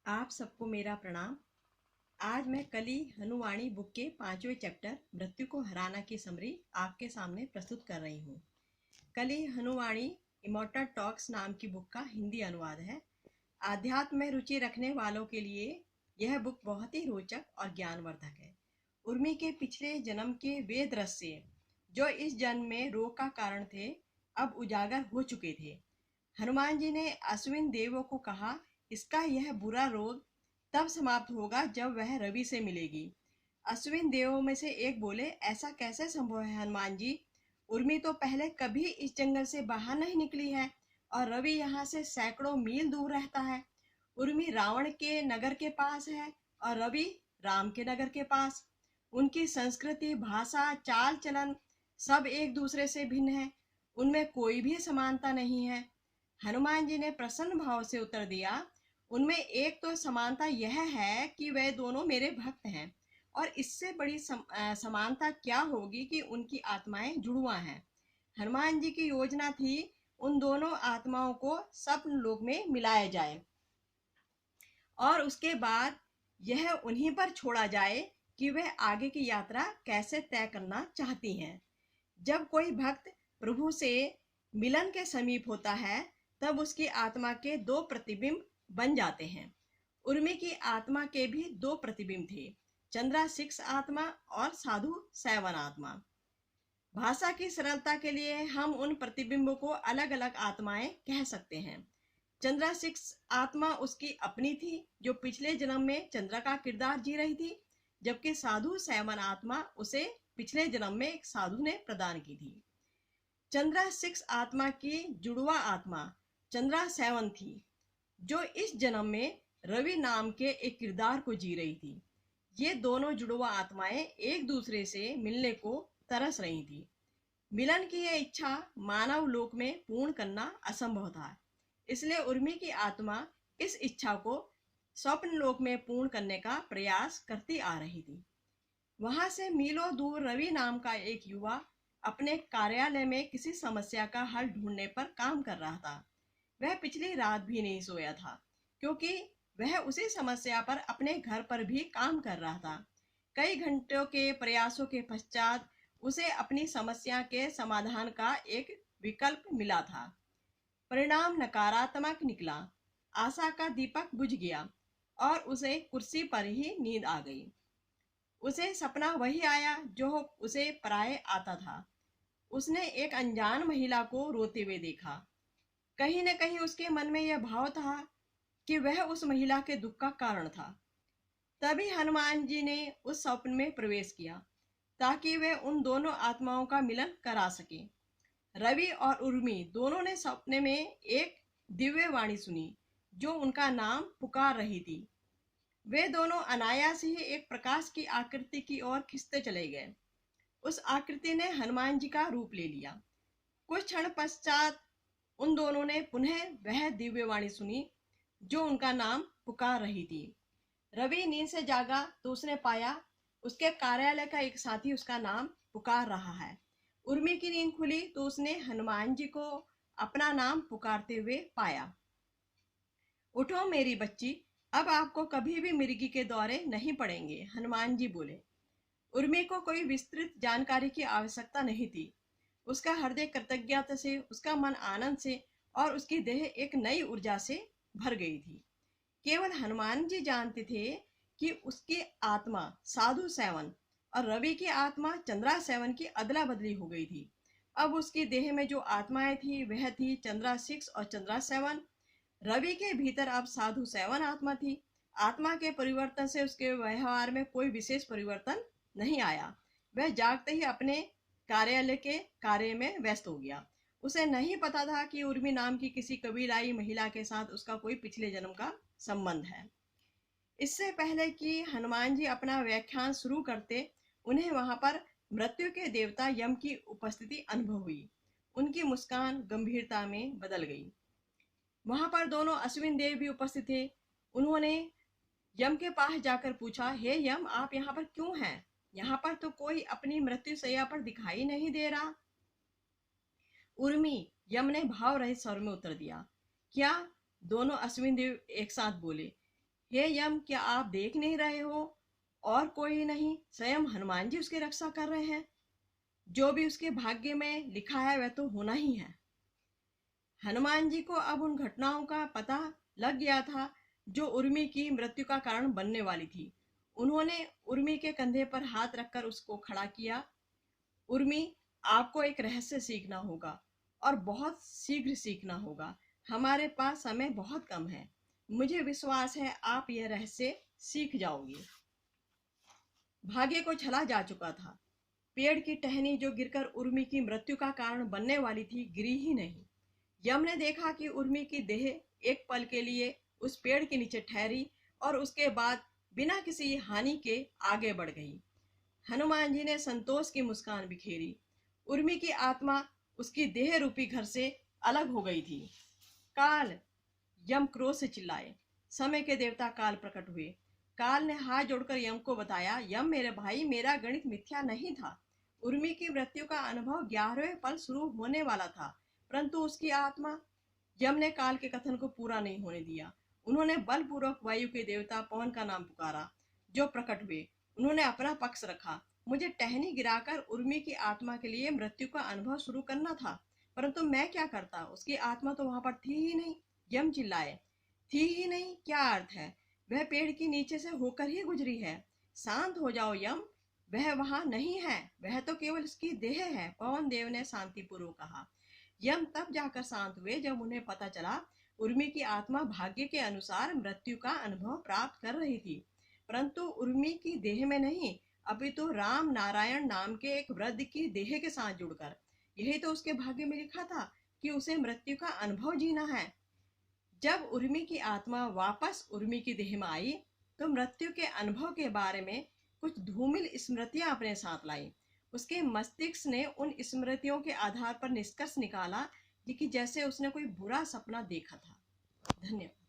आप सबको मेरा प्रणाम। आज मैं कली हनुवाणी बुक के 5वें चैप्टर मृत्यु को हराना की समरी आपके सामने प्रस्तुत कर रही हूँ। कली हनुवाणी इमॉर्टल टॉक्स नाम की बुक का हिंदी अनुवाद है। आध्यात्म में रुचि रखने वालों के लिए यह बुक बहुत ही रोचक और ज्ञानवर्धक है। उर्मी के पिछले जन्म के वे दृश्य जो इस जन्म में रोग का कारण थे, अब उजागर हो चुके थे। हनुमान जी ने अश्विन देवों को कहा, इसका यह बुरा रोग तब समाप्त होगा जब वह रवि से मिलेगी। अश्विन देवों में से एक बोले, ऐसा कैसे संभव है हनुमान जी? उर्मी तो पहले कभी इस जंगल से बाहर नहीं निकली है और रवि यहाँ से सैकड़ों मील दूर रहता है। उर्मी रावण के नगर के पास है और रवि राम के नगर के पास। उनकी संस्कृति, भाषा, चाल चलन सब एक दूसरे से भिन्न है। उनमें कोई भी समानता नहीं है। हनुमान जी ने प्रसन्न भाव से उत्तर दिया, उनमें एक तो समानता यह है कि वे दोनों मेरे भक्त हैं, और इससे बड़ी समानता क्या होगी कि उनकी आत्माएं जुड़वा हैं। हनुमान जी की योजना थी उन दोनों आत्माओं को स्वप्न लोक में मिलाया जाए और उसके बाद यह उन्हीं पर छोड़ा जाए कि वे आगे की यात्रा कैसे तय करना चाहती हैं। जब कोई भक्त प्रभु से मिलन के समीप होता है, तब उसकी आत्मा के दो प्रतिबिंब बन जाते हैं। उर्मी की आत्मा के भी दो प्रतिबिंब थे, चंद्रा 6 आत्मा और साधु 7 आत्मा। भाषा की सरलता के लिए हम उन प्रतिबिंबों को अलग अलग आत्माएं कह सकते हैं। चंद्रा 6 आत्मा उसकी अपनी थी, जो पिछले जन्म में चंद्रा का किरदार जी रही थी, जबकि साधु 7 आत्मा उसे पिछले जन्म में एक साधु ने प्रदान की थी। चंद्रा 6 आत्मा की जुड़वा आत्मा चंद्रा 7 थी, जो इस जन्म में रवि नाम के एक किरदार को जी रही थी। ये दोनों जुड़वा आत्माएं एक दूसरे से मिलने को तरस रही थी। मिलन की यह इच्छा मानव लोक में पूर्ण करना असंभव था, इसलिए उर्मी की आत्मा इस इच्छा को स्वप्न लोक में पूर्ण करने का प्रयास करती आ रही थी। वहां से मीलों दूर रवि नाम का एक युवा अपने कार्यालय में किसी समस्या का हल ढूंढने पर काम कर रहा था। वह पिछली रात भी नहीं सोया था, क्योंकि वह उसी समस्या पर अपने घर पर भी काम कर रहा था। कई घंटों के प्रयासों के पश्चात उसे अपनी समस्या के समाधान का एक विकल्प मिला था। परिणाम नकारात्मक निकला। आशा का दीपक बुझ गया और उसे कुर्सी पर ही नींद आ गई। उसे सपना वही आया जो उसे प्राय आता था। उसने एक अनजान महिला को रोते हुए देखा। कहीं न कहीं उसके मन में यह भाव था कि वह उस महिला के दुख का कारण था। तभी हनुमान जी ने उस स्वप्न में प्रवेश किया, ताकि वे उन दोनों आत्माओं का मिलन करा सके। रवि और उर्मी दोनों ने सपने में एक दिव्य वाणी सुनी, जो उनका नाम पुकार रही थी। वे दोनों अनायास ही एक प्रकाश की आकृति की ओर खिंचते चले गए। उस आकृति ने हनुमान जी का रूप ले लिया। कुछ क्षण पश्चात उन दोनों ने पुनः वह दिव्य वाणी सुनी, जो उनका नाम पुकार रही थी। रवि नींद से जागा तो उसने पाया उसके कार्यालय का एक साथी उसका नाम पुकार रहा है। उर्मी की नींद खुली तो उसने हनुमान जी को अपना नाम पुकारते हुए पाया। उठो मेरी बच्ची, अब आपको कभी भी मिर्गी के दौरे नहीं पड़ेंगे, हनुमान जी बोले। उर्मी को कोई विस्तृत जानकारी की आवश्यकता नहीं थी। उसका हृदय कृतज्ञता से, उसका मन आनंद से और उसकी देह एक नई ऊर्जा से भर गई थी। केवल हनुमान जी जानते थे कि उसकी आत्मा साधु 7 और रवि की आत्मा चंद्रा 7 की अदला बदली हो गई थी। अब उसकी देह में जो आत्माएं थी वह थी चंद्रा 6 और चंद्रा 7। रवि के भीतर अब साधु 7 आत्मा थी। आत्मा के परिवर्तन से उसके व्यवहार में कोई विशेष परिवर्तन नहीं आया। वह जागते ही अपने कार्यालय के कार्य में व्यस्त हो गया। उसे नहीं पता था कि उर्मी नाम की किसी कबीलाई महिला के साथ उसका कोई पिछले जन्म का संबंध है। इससे पहले कि हनुमान जी अपना व्याख्यान शुरू करते, उन्हें वहां पर मृत्यु के देवता यम की उपस्थिति अनुभव हुई। उनकी मुस्कान गंभीरता में बदल गई। वहां पर दोनों अश्विन देव भी उपस्थित थे। उन्होंने यम के पास जाकर पूछा, हे यम, आप यहाँ पर क्यों हैं? यहाँ पर तो कोई अपनी मृत्यु शैया पर दिखाई नहीं दे रहा। उर्मी, यम ने भाव रहित स्वर में उत्तर दिया। क्या? दोनों अश्विन देव एक साथ बोले। हे यम, क्या आप देख नहीं रहे हो? और कोई नहीं, स्वयं हनुमान जी उसकी रक्षा कर रहे हैं। जो भी उसके भाग्य में लिखा है वह तो होना ही है। हनुमान जी को अब उन घटनाओं का पता लग गया था जो उर्मी की मृत्यु का कारण बनने वाली थी। उन्होंने उर्मी के कंधे पर हाथ रखकर उसको खड़ा किया। उर्मी, आपको एक रहस्य सीखना होगा और बहुत शीघ्र सीखना होगा। हमारे पास समय बहुत कम है। मुझे विश्वास है आप यह रहस्य सीख जाओगे। भाग्य को छला जा चुका था। पेड़ की टहनी जो गिरकर उर्मी की मृत्यु का कारण बनने वाली थी, गिरी ही नहीं। यम ने देखा कि उर्मी की देह एक पल के लिए उस पेड़ के नीचे ठहरी और उसके बाद बिना किसी हानि के आगे बढ़ गई। हनुमान जी ने संतोष की मुस्कान बिखेरी। उर्मी की आत्मा उसकी देह रूपी घर से अलग हो गई थी। काल! यम क्रोध से चिल्लाए। समय के देवता काल प्रकट हुए। काल ने हाथ जोड़कर यम को बताया, यम मेरे भाई, मेरा गणित मिथ्या नहीं था। उर्मी की मृत्यु का अनुभव 11वें पल शुरू होने वाला था, परंतु उसकी आत्मा। यम ने काल के कथन को पूरा नहीं होने दिया। उन्होंने बलपूर्वक वायु के देवता पवन का नाम पुकारा, जो प्रकट हुए। उन्होंने अपना पक्ष रखा। मुझे टहनी गिराकर उर्मी की आत्मा के लिए मृत्यु का अनुभव शुरू करना था, परंतु मैं क्या करता, उसकी आत्मा तो वहां पर थी ही नहीं। यम चिल्लाए, थी ही नहीं क्या अर्थ है? वह पेड़ के नीचे से होकर ही गुजरी है। शांत हो जाओ यम, वह वहां नहीं है, वह तो केवल उसकी देह है, पवन देव ने शांतिपूर्वक कहा। यम तब जाकर शांत हुए जब उन्हें पता चला उर्मी की आत्मा भाग्य के अनुसार मृत्यु का अनुभव प्राप्त कर रही थी, परंतु उर्मी की देह में नहीं, अपितु राम नारायण नाम के एक वृद्ध की देह के साथ जुड़कर। यही तो उसके भाग्य में लिखा था कि उसे मृत्यु का अनुभव जीना है। जब उर्मी की आत्मा वापस उर्मी की देह में आई तो मृत्यु के अनुभव के बारे में कुछ धूमिल स्मृतियां अपने साथ लाई। उसके मस्तिष्क ने उन स्मृतियों के आधार पर निष्कर्ष निकाला कि जैसे उसने कोई बुरा सपना देखा था। धन्यवाद।